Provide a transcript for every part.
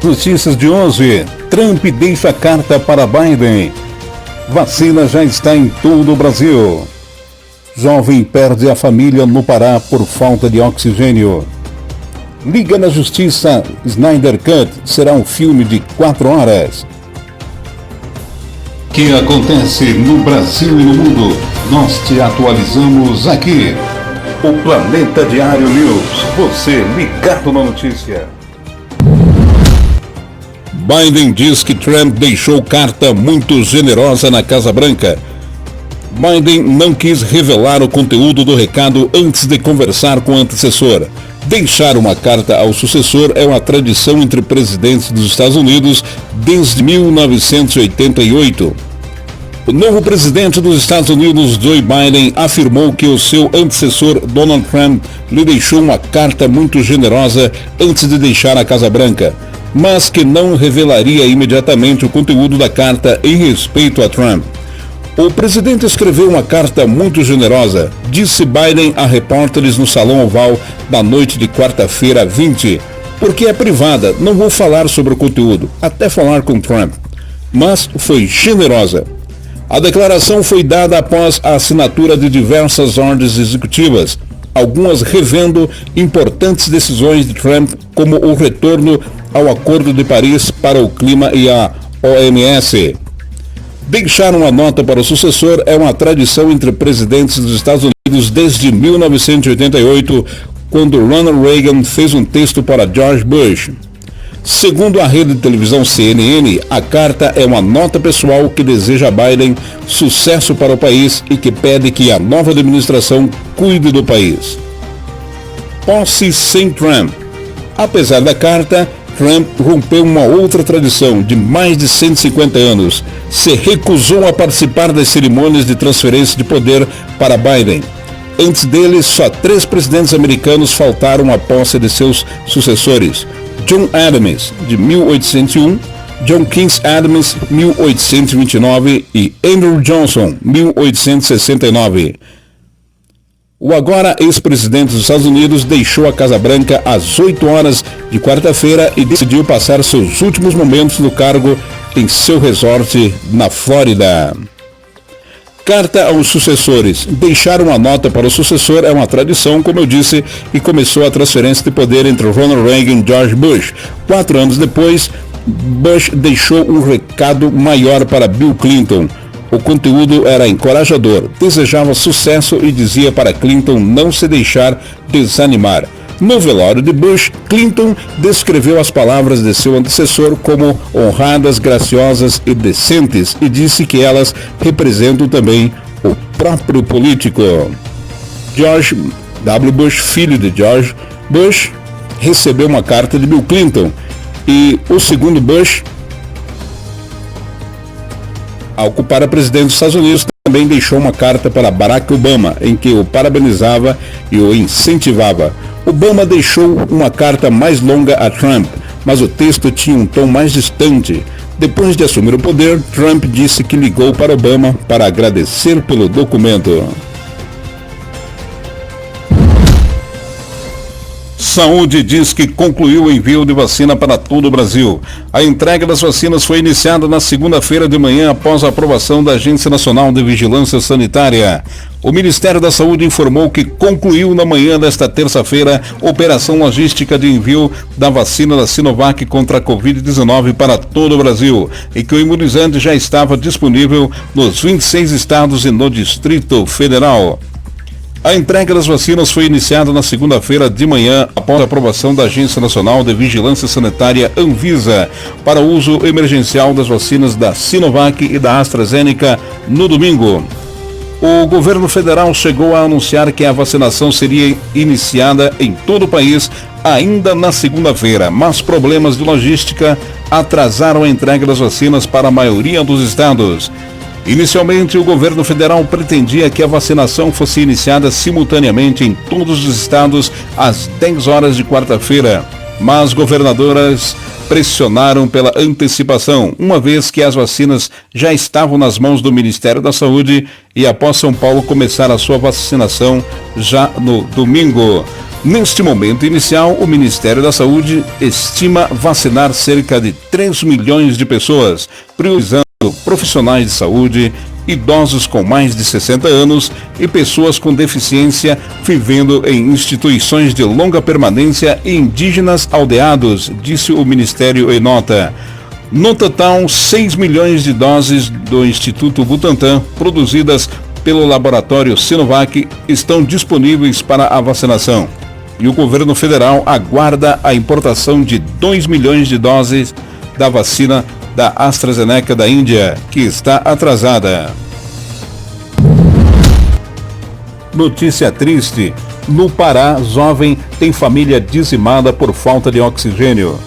notícias de hoje. Trump deixa carta para Biden. Vacina já está em todo o Brasil. Jovem perde a família no Pará por falta de oxigênio. Liga na Justiça, Snyder Cut será um filme de 4 horas. O que acontece no Brasil e no mundo? Nós te atualizamos aqui. O Planeta Diário News. Você ligado na notícia. Biden diz que Trump deixou carta muito generosa na Casa Branca. Biden não quis revelar o conteúdo do recado antes de conversar com o antecessor. Deixar uma carta ao sucessor é uma tradição entre presidentes dos Estados Unidos desde 1988. O novo presidente dos Estados Unidos, Joe Biden, afirmou que o seu antecessor, Donald Trump, lhe deixou uma carta muito generosa antes de deixar a Casa Branca, mas que não revelaria imediatamente o conteúdo da carta em respeito a Trump. O presidente escreveu uma carta muito generosa, disse Biden a repórteres no Salão Oval da noite de quarta-feira 20, porque é privada, não vou falar sobre o conteúdo, até falar com Trump, mas foi generosa. A declaração foi dada após a assinatura de diversas ordens executivas, algumas revendo importantes decisões de Trump, como o retorno ao Acordo de Paris para o Clima e a OMS. Deixar uma nota para o sucessor é uma tradição entre presidentes dos Estados Unidos desde 1988, quando Ronald Reagan fez um texto para George Bush. Segundo a rede de televisão CNN, a carta é uma nota pessoal que deseja a Biden sucesso para o país e que pede que a nova administração cuide do país. Posse sem Trump. Apesar da carta, Trump rompeu uma outra tradição de mais de 150 anos. Se recusou a participar das cerimônias de transferência de poder para Biden. Antes dele, só 3 presidentes americanos faltaram à posse de seus sucessores. John Adams, de 1801, John Quincy Adams, 1829 e Andrew Johnson, 1869. O agora ex-presidente dos Estados Unidos deixou a Casa Branca às 8 horas de quarta-feira e decidiu passar seus últimos momentos no cargo em seu resort na Flórida. Carta aos sucessores. Deixar uma nota para o sucessor é uma tradição, como eu disse, e começou a transferência de poder entre Ronald Reagan e George Bush. 4 anos depois, Bush deixou um recado maior para Bill Clinton. O conteúdo era encorajador, desejava sucesso e dizia para Clinton não se deixar desanimar. No velório de Bush, Clinton descreveu as palavras de seu antecessor como honradas, graciosas e decentes e disse que elas representam também o próprio político. George W. Bush, filho de George Bush, recebeu uma carta de Bill Clinton e o segundo Bush, ao ocupar a presidência dos Estados Unidos, também deixou uma carta para Barack Obama, em que o parabenizava e o incentivava. Obama deixou uma carta mais longa a Trump, mas o texto tinha um tom mais distante. Depois de assumir o poder, Trump disse que ligou para Obama para agradecer pelo documento. Saúde diz que concluiu o envio de vacina para todo o Brasil. A entrega das vacinas foi iniciada na segunda-feira de manhã após a aprovação da Agência Nacional de Vigilância Sanitária. O Ministério da Saúde informou que concluiu na manhã desta terça-feira operação logística de envio da vacina da Sinovac contra a Covid-19 para todo o Brasil e que o imunizante já estava disponível nos 26 estados e no Distrito Federal. A entrega das vacinas foi iniciada na segunda-feira de manhã, após a aprovação da Agência Nacional de Vigilância Sanitária, Anvisa, para o uso emergencial das vacinas da Sinovac e da AstraZeneca no domingo. O governo federal chegou a anunciar que a vacinação seria iniciada em todo o país ainda na segunda-feira, mas problemas de logística atrasaram a entrega das vacinas para a maioria dos estados. Inicialmente, o governo federal pretendia que a vacinação fosse iniciada simultaneamente em todos os estados às 10 horas de quarta-feira, mas governadoras pressionaram pela antecipação, uma vez que as vacinas já estavam nas mãos do Ministério da Saúde e após São Paulo começar a sua vacinação já no domingo. Neste momento inicial, o Ministério da Saúde estima vacinar cerca de 3 milhões de pessoas, priorizando profissionais de saúde, idosos com mais de 60 anos e pessoas com deficiência vivendo em instituições de longa permanência e indígenas aldeados, disse o Ministério em nota. No total, 6 milhões de doses do Instituto Butantan, produzidas pelo laboratório Sinovac, estão disponíveis para a vacinação. E o governo federal aguarda a importação de 2 milhões de doses da vacina da AstraZeneca da Índia, que está atrasada. Notícia triste. No Pará, jovem tem família dizimada por falta de oxigênio.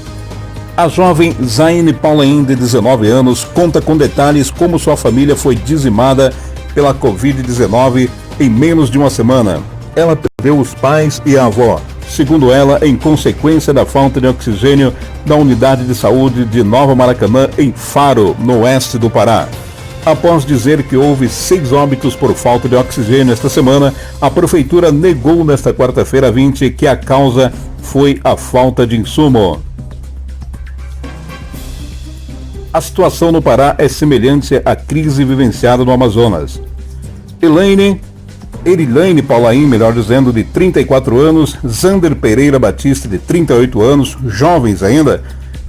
A jovem Zaine Paulain, de 19 anos, conta com detalhes como sua família foi dizimada pela Covid-19 em menos de uma semana. Ela perdeu os pais e a avó, segundo ela, em consequência da falta de oxigênio da unidade de saúde de Nova Maracanã, em Faro, no oeste do Pará. Após dizer que houve 6 óbitos por falta de oxigênio esta semana, a prefeitura negou nesta quarta-feira 20 que a causa foi a falta de insumo. A situação no Pará é semelhante à crise vivenciada no Amazonas. Erilaine Paulain, melhor dizendo, de 34 anos, Zander Pereira Batista, de 38 anos, jovens ainda,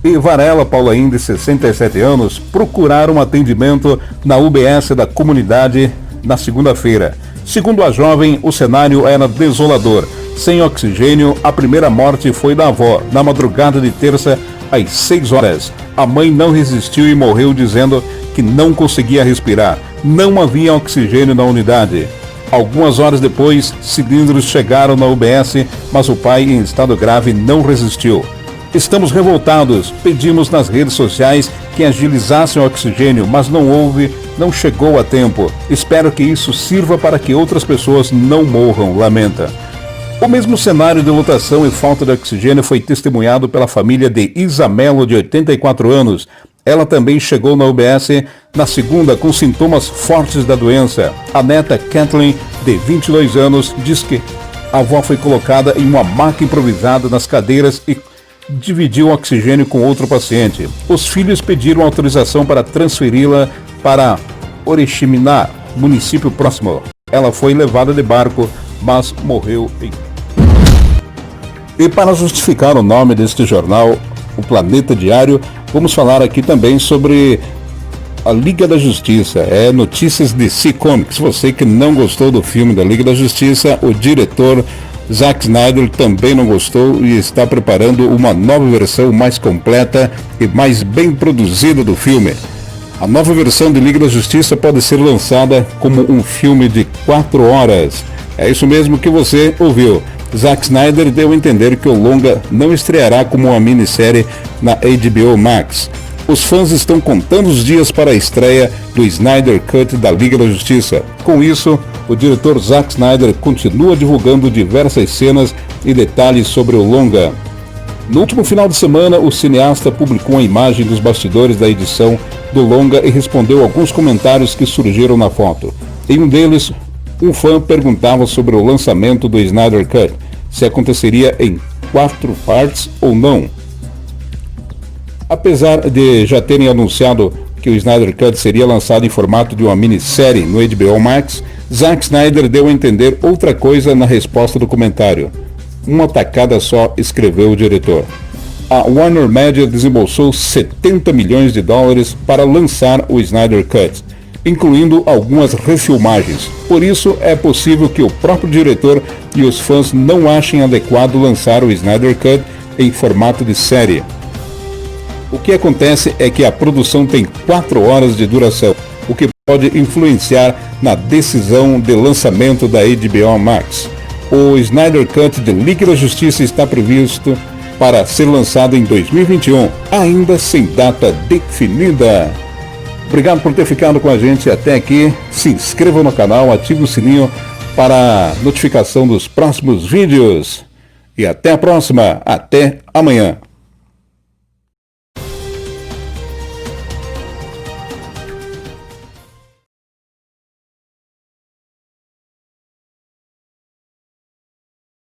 e Varela Paulain, de 67 anos, procuraram atendimento na UBS da comunidade na segunda-feira. Segundo a jovem, o cenário era desolador. Sem oxigênio, a primeira morte foi da avó, na madrugada de terça, às 6 horas. A mãe não resistiu e morreu dizendo que não conseguia respirar. Não havia oxigênio na unidade. Algumas horas depois, cilindros chegaram na UBS, mas o pai, em estado grave, não resistiu. Estamos revoltados, pedimos nas redes sociais que agilizassem o oxigênio, mas não chegou a tempo. Espero que isso sirva para que outras pessoas não morram, lamenta. O mesmo cenário de lotação e falta de oxigênio foi testemunhado pela família de Isamelo, de 84 anos. Ela também chegou na UBS na segunda com sintomas fortes da doença. A neta Kathleen, de 22 anos, diz que a avó foi colocada em uma maca improvisada nas cadeiras e dividiu o oxigênio com outro paciente. Os filhos pediram autorização para transferi-la para Oriximiná, município próximo. Ela foi levada de barco, mas morreu em... E para justificar o nome deste jornal, o Planeta Diário, vamos falar aqui também sobre a Liga da Justiça. É notícias de DC Comics. Você que não gostou do filme da Liga da Justiça, o diretor Zack Snyder também não gostou e está preparando uma nova versão mais completa e mais bem produzida do filme. A nova versão de Liga da Justiça pode ser lançada como um filme de 4 horas. É isso mesmo que você ouviu. Zack Snyder deu a entender que o longa não estreará como uma minissérie na HBO Max. Os fãs estão contando os dias para a estreia do Snyder Cut da Liga da Justiça. Com isso, o diretor Zack Snyder continua divulgando diversas cenas e detalhes sobre o longa. No último final de semana, o cineasta publicou a imagem dos bastidores da edição do longa e respondeu alguns comentários que surgiram na foto. Em um deles, um fã perguntava sobre o lançamento do Snyder Cut, se aconteceria em 4 partes ou não. Apesar de já terem anunciado que o Snyder Cut seria lançado em formato de uma minissérie no HBO Max, Zack Snyder deu a entender outra coisa na resposta do comentário. Uma tacada só, escreveu o diretor. A Warner Media desembolsou 70 milhões de dólares para lançar o Snyder Cut, incluindo algumas refilmagens. Por isso, é possível que o próprio diretor e os fãs não achem adequado lançar o Snyder Cut em formato de série. O que acontece é que a produção tem 4 horas de duração, o que pode influenciar na decisão de lançamento da HBO Max. O Snyder Cut de Liga da Justiça está previsto para ser lançado em 2021, ainda sem data definida. Obrigado por ter ficado com a gente até aqui. Se inscreva no canal, ative o sininho para notificação dos próximos vídeos. E até a próxima. Até amanhã.